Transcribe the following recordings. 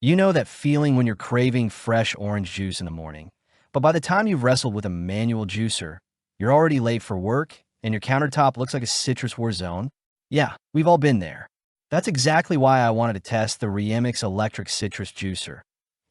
You know that feeling when you're craving fresh orange juice in the morning, but by the time you've wrestled with a manual juicer, you're already late for work and your countertop looks like a citrus war zone? Yeah, we've all been there. That's exactly why I wanted to test the Reemix Electric Citrus Juicer.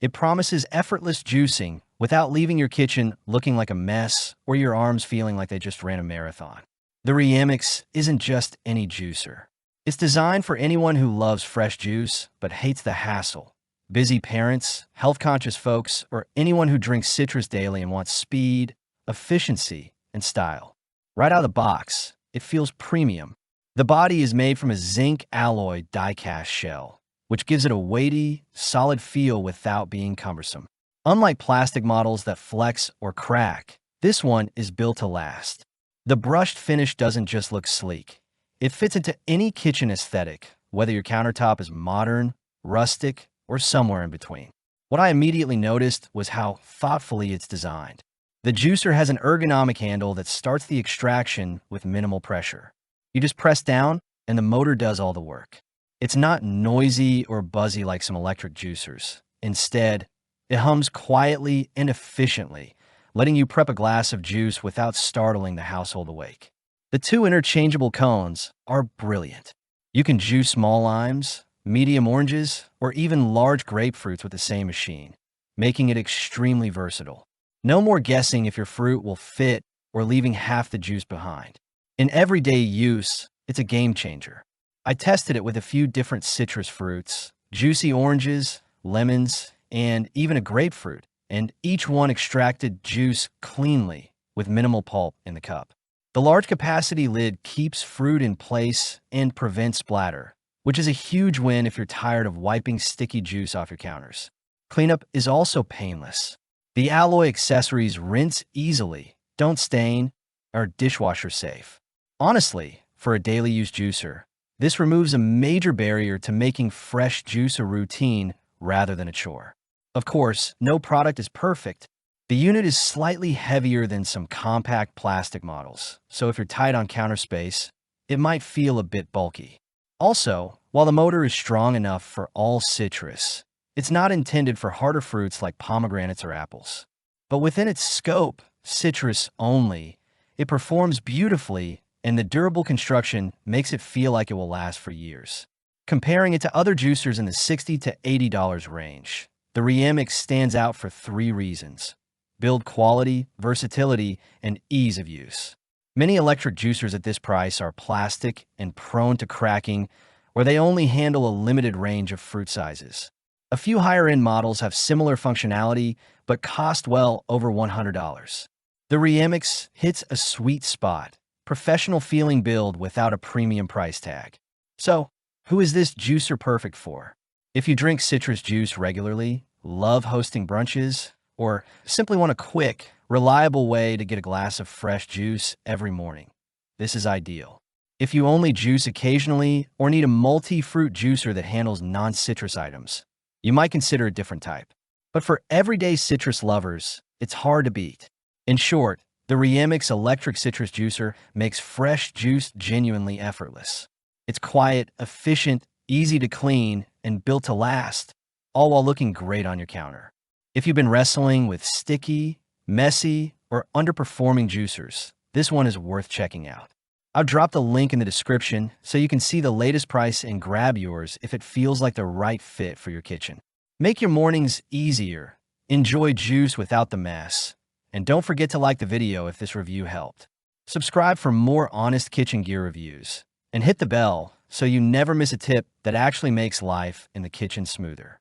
It promises effortless juicing without leaving your kitchen looking like a mess or your arms feeling like they just ran a marathon. The Reemix isn't just any juicer. It's designed for anyone who loves fresh juice but hates the hassle. Busy parents, health-conscious folks, or anyone who drinks citrus daily and wants speed, efficiency, and style. Right out of the box, it feels premium. The body is made from a zinc alloy die-cast shell, which gives it a weighty, solid feel without being cumbersome. Unlike plastic models that flex or crack, this one is built to last. The brushed finish doesn't just look sleek. It fits into any kitchen aesthetic, whether your countertop is modern, rustic, or somewhere in between. What I immediately noticed was how thoughtfully it's designed. The juicer has an ergonomic handle that starts the extraction with minimal pressure. You just press down, and the motor does all the work. It's not noisy or buzzy like some electric juicers. Instead, it hums quietly and efficiently, letting you prep a glass of juice without startling the household awake. The two interchangeable cones are brilliant. You can juice small limes, medium oranges, or even large grapefruits with the same machine, making it extremely versatile. No more guessing if your fruit will fit or leaving half the juice behind. In everyday use, it's a game changer. I tested it with a few different citrus fruits, juicy oranges, lemons, and even a grapefruit, and each one extracted juice cleanly with minimal pulp in the cup. The large capacity lid keeps fruit in place and prevents splatter, which is a huge win if you're tired of wiping sticky juice off your counters. Cleanup is also painless. The alloy accessories rinse easily, don't stain, are dishwasher safe. Honestly, for a daily use juicer, this removes a major barrier to making fresh juice a routine rather than a chore. Of course, no product is perfect. The unit is slightly heavier than some compact plastic models, so if you're tight on counter space, it might feel a bit bulky. Also, while the motor is strong enough for all citrus, it's not intended for harder fruits like pomegranates or apples. But within its scope, citrus only, it performs beautifully, and the durable construction makes it feel like it will last for years. Comparing it to other juicers in the $60 to $80 range, the Reemix stands out for three reasons: build quality, versatility, and ease of use. Many electric juicers at this price are plastic and prone to cracking, where they only handle a limited range of fruit sizes. A few higher-end models have similar functionality, but cost well over $100. The Reemix hits a sweet spot, professional-feeling build without a premium price tag. So, who is this juicer perfect for? If you drink citrus juice regularly, love hosting brunches, or simply want a quick, reliable way to get a glass of fresh juice every morning, this is ideal. If you only juice occasionally or need a multi-fruit juicer that handles non-citrus items, you might consider a different type. But for everyday citrus lovers, it's hard to beat. In short, the Reemix Electric Citrus Juicer makes fresh juice genuinely effortless. It's quiet, efficient, easy to clean, and built to last, all while looking great on your counter. If you've been wrestling with sticky, messy, or underperforming juicers, this one is worth checking out. I'll drop the link in the description so you can see the latest price and grab yours if it feels like the right fit for your kitchen. Make your mornings easier, enjoy juice without the mess, and don't forget to like the video if this review helped. Subscribe for more honest kitchen gear reviews, and hit the bell so you never miss a tip that actually makes life in the kitchen smoother.